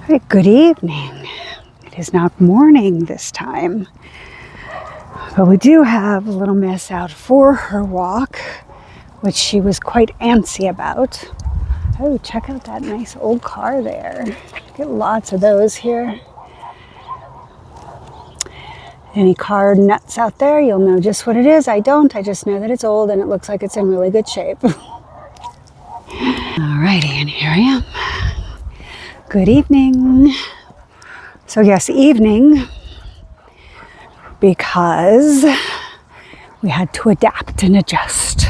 Right, good evening. It is not morning this time, but we do have a little miss out for her walk, which she was quite antsy about. Oh, check out that nice old car there. Get lots of those here. Any car nuts out there, you'll know just what it is. I don't. I just know that it's old and it looks like it's in really good shape. Alrighty, and here I am. Good evening. So yes, evening, because we had to adapt and adjust.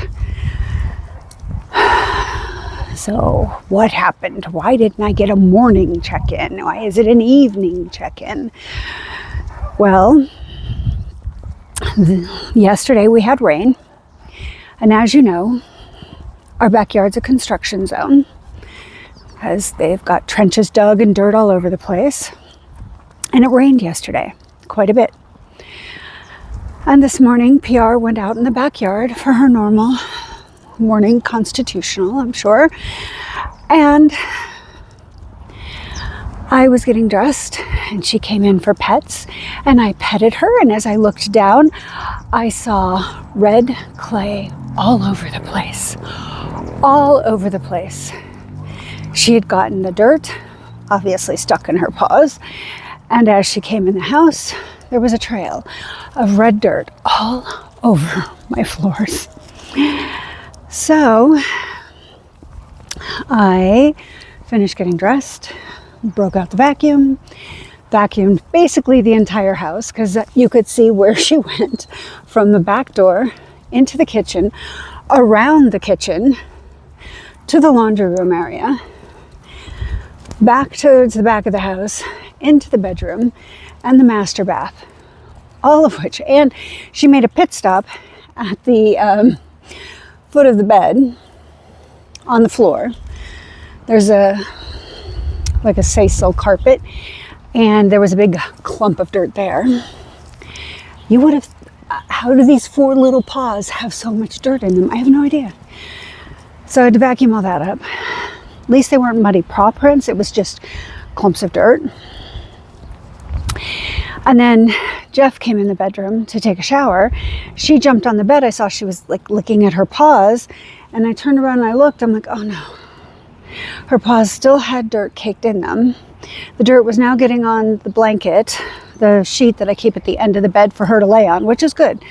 So what happened? Why didn't I get a morning check-in? Why is it an evening check-in? Well, yesterday we had rain, and as you know, our backyard's a construction zone because they've got trenches dug and dirt all over the place. And it rained yesterday, quite a bit. And this morning, PR went out in the backyard for her normal morning constitutional, I'm sure. And I was getting dressed, and she came in for pets, and I petted her. And as I looked down, I saw red clay all over the place. All over the place. She had gotten the dirt, obviously stuck in her paws. And as she came in the house, there was a trail of red dirt all over my floors. So I finished getting dressed, broke out the vacuum, vacuumed basically the entire house because you could see where she went from the back door into the kitchen, around the kitchen, to the laundry room area, back towards the back of the house, into the bedroom, and the master bath, all of which. And she made a pit stop at the foot of the bed on the floor. There's like a sisal carpet, and there was a big clump of dirt there. You would have, how do these four little paws have so much dirt in them? I have no idea. So I had to vacuum all that up. At least they weren't muddy paw prints, it was just clumps of dirt. And then Jeff came in the bedroom to take a shower. She jumped on the bed. I saw she was like licking at her paws, and I turned around and I looked. I'm like, oh no. Her paws still had dirt caked in them. The dirt was now getting on the blanket, the sheet that I keep at the end of the bed for her to lay on, which is good.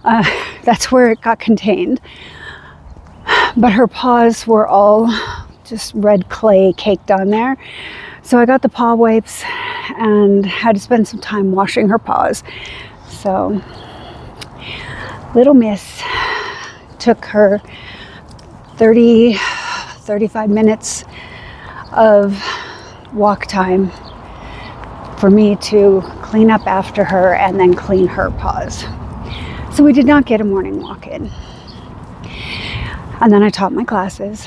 That's where it got contained. But her paws were all just red clay caked on there. So I got the paw wipes and had to spend some time washing her paws. So little miss took her 35 minutes of walk time for me to clean up after her and then clean her paws. So we did not get a morning walk in. And then I taught my classes,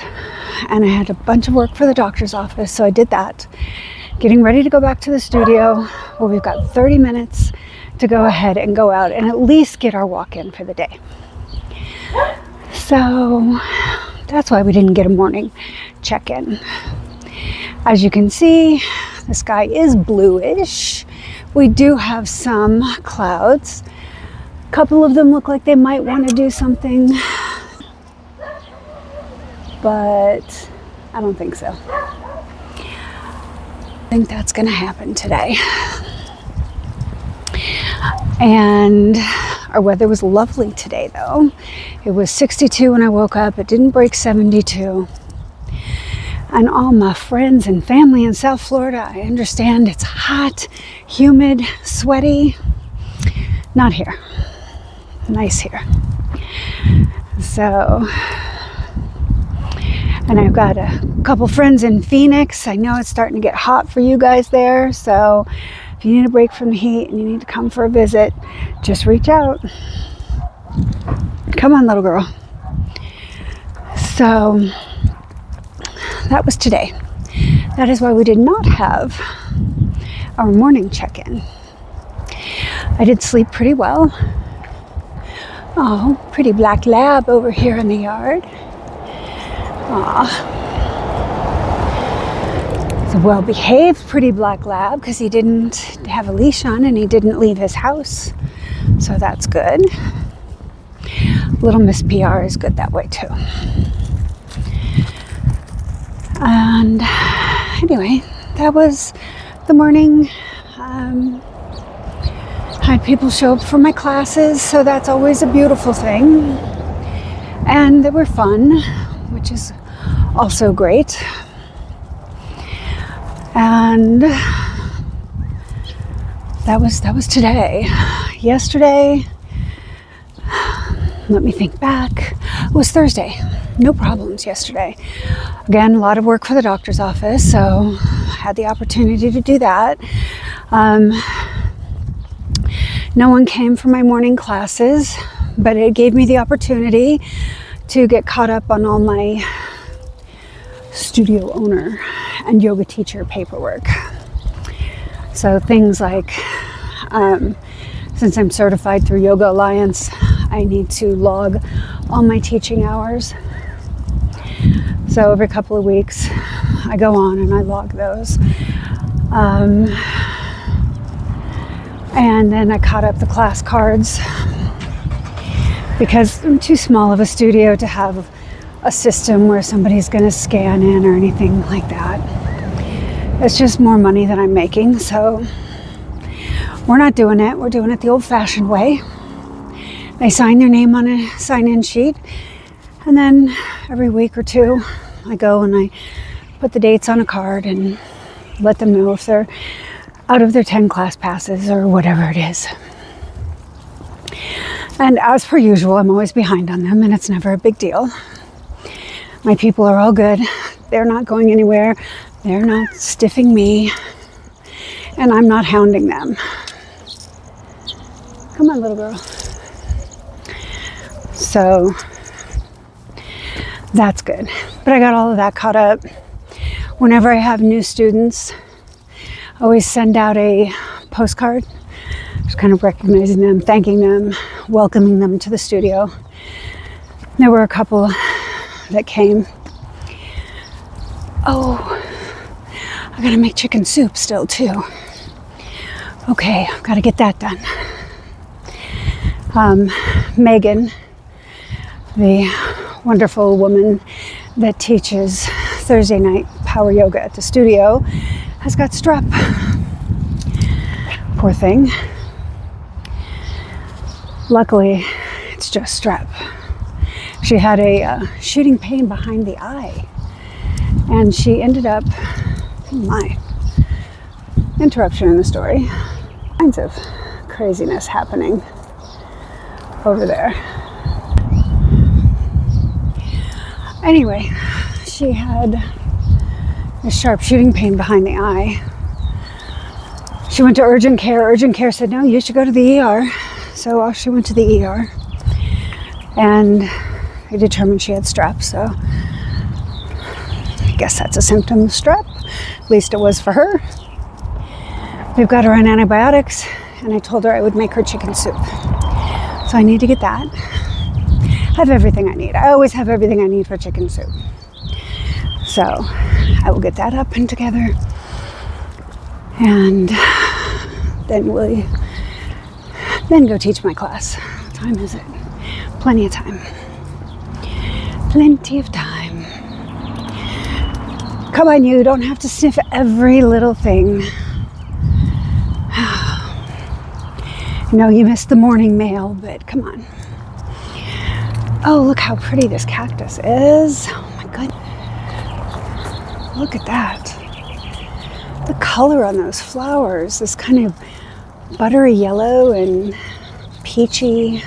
and I had a bunch of work for the doctor's office, so I did that. Getting ready to go back to the studio. Well, we've got 30 minutes to go ahead and go out and at least get our walk in for the day. So that's why we didn't get a morning check-in. As you can see, the sky is bluish. We do have some clouds. A couple of them look like they might want to do something, but I don't think so. I think that's going to happen today. And our weather was lovely today, though. It was 62 when I woke up. It didn't break 72. And all my friends and family in South Florida, I understand it's hot, humid, sweaty. Not here. Nice here. So, and I've got a couple friends in Phoenix. I know it's starting to get hot for you guys there. So if you need a break from the heat and you need to come for a visit, just reach out. Come on, little girl. So that was today. That is why we did not have our morning check-in. I did sleep pretty well. Oh, pretty black lab over here in the yard. Aw. He's a well-behaved, pretty black lab because he didn't have a leash on and he didn't leave his house. So that's good. Little Miss PR is good that way too. And anyway, that was the morning. Had people show up for my classes, so that's always a beautiful thing. And they were fun, which is also great. And that was today. Yesterday, let me think back, it was Thursday. No problems yesterday. Again, a lot of work for the doctor's office, so had the opportunity to do that. No one came for my morning classes, but it gave me the opportunity to get caught up on all my studio owner and yoga teacher paperwork. So things like, since I'm certified through Yoga Alliance, I need to log all my teaching hours. So every couple of weeks, I go on and I log those. And then I caught up the class cards because I'm too small of a studio to have a system where somebody's going to scan in or anything like that. It's just more money than I'm making, so we're not doing it. We're doing it the old-fashioned way. They sign their name on a sign-in sheet, and then every week or two, I go and I put the dates on a card and let them know if they're out of their 10 class passes or whatever it is. And as per usual, I'm always behind on them, and it's never a big deal. My people are all good. They're not going anywhere. They're not stiffing me, and I'm not hounding them. Come on, little girl. So that's good. But I got all of that caught up. Whenever I have new students, I always send out a postcard, just kind of recognizing them, thanking them, welcoming them to the studio. There were a couple that came. Oh, I gotta make chicken soup still too. Okay, I've gotta get that done. Megan, the wonderful woman that teaches Thursday night power yoga at the studio, has got strep. Poor thing. Luckily, it's just strep. She had a shooting pain behind the eye, and she ended up, my interruption in the story, kinds of craziness happening over there. Anyway, she had a sharp shooting pain behind the eye. She went to urgent care. Urgent care said, no, you should go to the ER. So off she went to the ER. And they determined she had strep. So I guess that's a symptom of strep. At least it was for her. We've got her on antibiotics. And I told her I would make her chicken soup. So I need to get that. I have everything I need. I always have everything I need for chicken soup. So I will get that up and together. And then go teach my class. What time is it? Plenty of time. Plenty of time. Come on, you don't have to sniff every little thing. I know you missed the morning mail, but come on. Oh, look how pretty this cactus is. Oh my goodness. Look at that. The color on those flowers is kind of buttery yellow and peachy.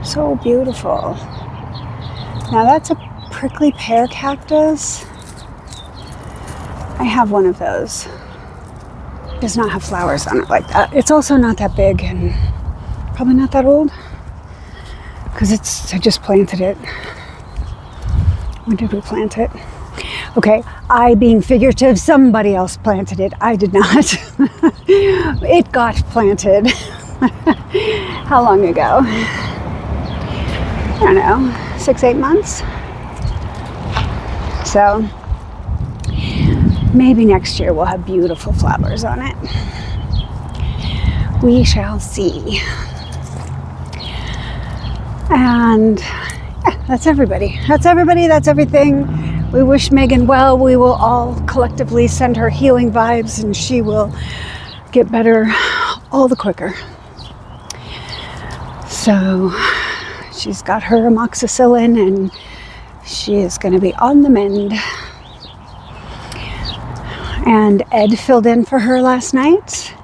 So beautiful. Now that's a prickly pear cactus. I have one of those. It does not have flowers on it like that. It's also not that big and probably not that old because I just planted it. When did we plant it? Okay, I being figurative, somebody else planted it. I did not. It got planted. How long ago? I don't know, 6-8 months? So maybe next year we'll have beautiful flowers on it. We shall see. And yeah, that's everybody. That's everything. We wish Megan well. We will all collectively send her healing vibes, and she will get better all the quicker. So she's got her amoxicillin, and she is going to be on the mend. And Ed filled in for her last night.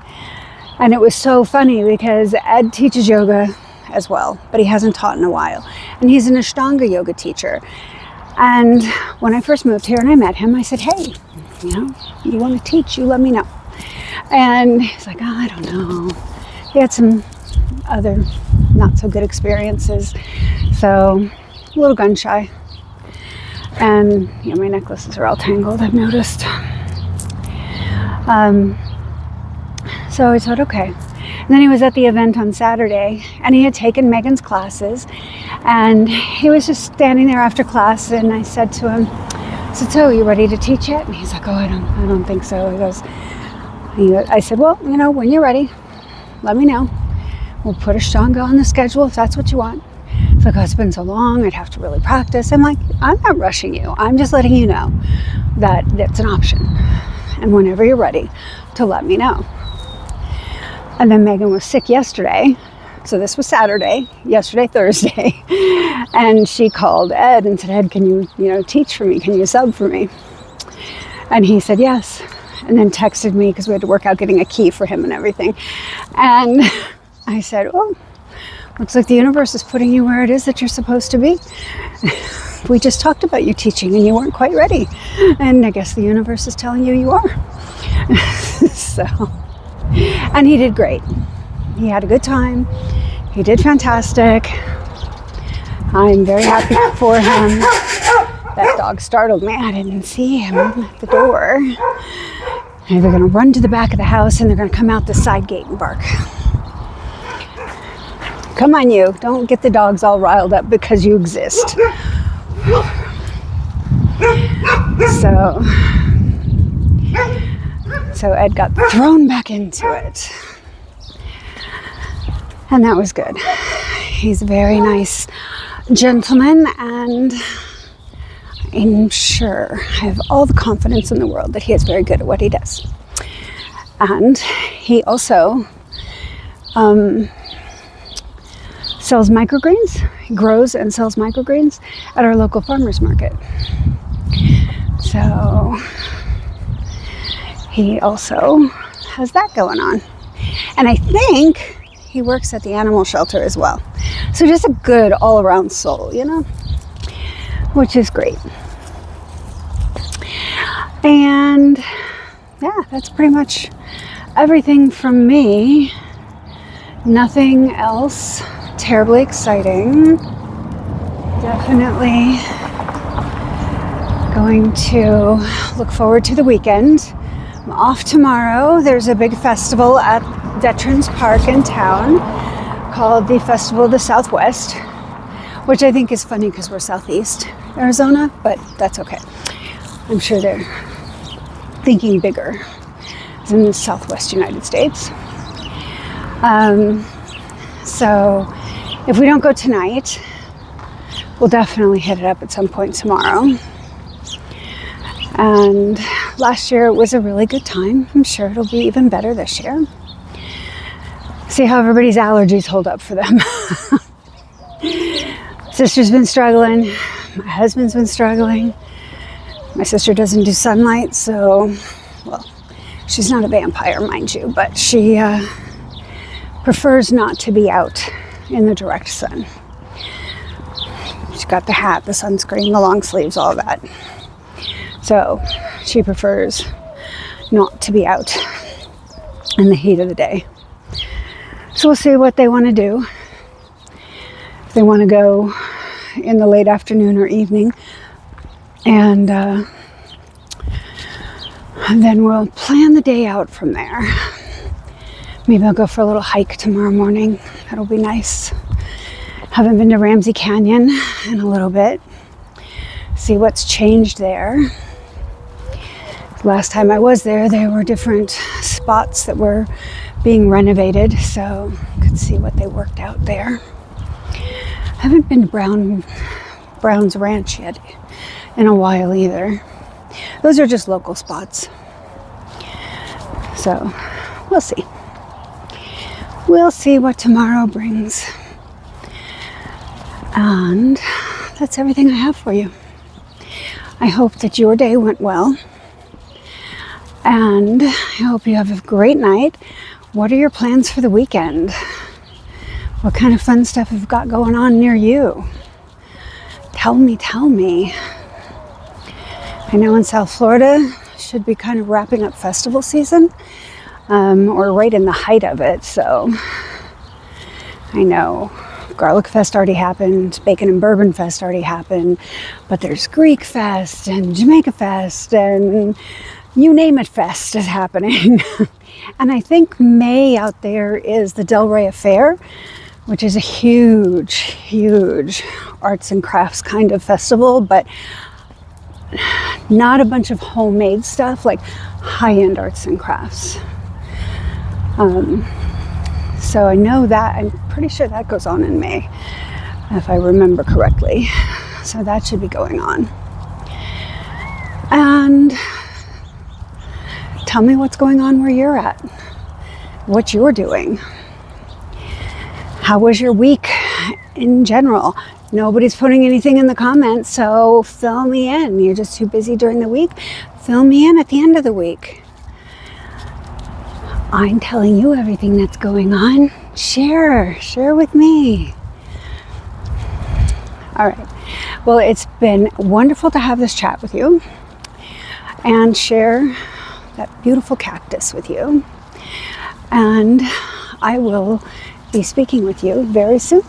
And it was so funny because Ed teaches yoga as well, but he hasn't taught in a while. And he's an Ashtanga yoga teacher. And when I first moved here and I met him, I said, hey, you want to teach, you let me know. And he's like, oh, I don't know. He had some other not so good experiences. So a little gun shy. And my necklaces are all tangled, I've noticed. So I thought, okay. And then he was at the event on Saturday, and he had taken Megan's classes, and he was just standing there after class, and I said to him, so you ready to teach yet? And he's like, oh, I don't think so. I said, well, when you're ready, let me know. We'll put Ashtanga on the schedule if that's what you want. It's like, oh, it's been so long, I'd have to really practice. I'm like, I'm not rushing you. I'm just letting you know that that's an option. And whenever you're ready to let me know. And then Megan was sick yesterday. So this was Saturday, yesterday, Thursday. And she called Ed and said, Ed, can you teach for me? Can you sub for me? And he said, yes. And then texted me because we had to work out getting a key for him and everything. And I said, oh, looks like the universe is putting you where it is that you're supposed to be. We just talked about you teaching and you weren't quite ready. And I guess the universe is telling you are. So, and he did great. He had a good time. He did fantastic. I'm very happy for him. That dog startled me. I didn't see him at the door. And they're going to run to the back of the house and they're going to come out the side gate and bark. Come on, you. Don't get the dogs all riled up because you exist. So Ed got thrown back into it. And that was good. He's a very nice gentleman, and I'm sure I have all the confidence in the world that he is very good at what he does. And he also sells microgreens. He grows and sells microgreens at our local farmers market. So he also has that going on. And I think he works at the animal shelter as well. So just a good all-around soul, which is great. And yeah, that's pretty much everything from me. Nothing else terribly exciting. Definitely going to look forward to the weekend. I'm off tomorrow. There's a big festival at Veterans Park in town called the Festival of the Southwest, which I think is funny because we're Southeast Arizona, but that's okay. I'm sure they're thinking bigger as in the Southwest United States. So if we don't go tonight, we'll definitely hit it up at some point tomorrow. And last year it was a really good time. I'm sure it'll be even better this year. See how everybody's allergies hold up for them. Sister's been struggling. My husband's been struggling. My sister doesn't do sunlight, so, well, she's not a vampire, mind you, but she prefers not to be out in the direct sun. She's got the hat, the sunscreen, the long sleeves, all that. So she prefers not to be out in the heat of the day. So we'll see what they want to do. If they want to go in the late afternoon or evening. And then we'll plan the day out from there. Maybe I'll go for a little hike tomorrow morning. That'll be nice. Haven't been to Ramsey Canyon in a little bit. see what's changed there. Last time I was there, there were different spots that were being renovated, so I could see what they worked out there. I haven't been to Brown's Ranch yet in a while either. Those are just local spots. So we'll see. We'll see what tomorrow brings. And that's everything I have for you. I hope that your day went well. And I hope you have a great night. What are your plans for the weekend? What kind of fun stuff have you got going on near you? Tell me. I know in South Florida, should be kind of wrapping up festival season, or right in the height of it. So I know Garlic Fest already happened, Bacon and Bourbon Fest already happened, but there's Greek Fest and Jamaica Fest and you name it fest is happening. And I think May out there is the Delray Affair, which is a huge arts and crafts kind of festival, but not a bunch of homemade stuff, like high-end arts and crafts. So I know that, I'm pretty sure that goes on in May, if I remember correctly. So that should be going on. And tell me what's going on where you're at, what you're doing. How was your week in general? Nobody's putting anything in the comments, so fill me in. You're just too busy during the week. Fill me in at the end of the week. I'm telling you everything that's going on. Share with me. All right. Well, it's been wonderful to have this chat with you and share that beautiful cactus with you. And I will be speaking with you very soon.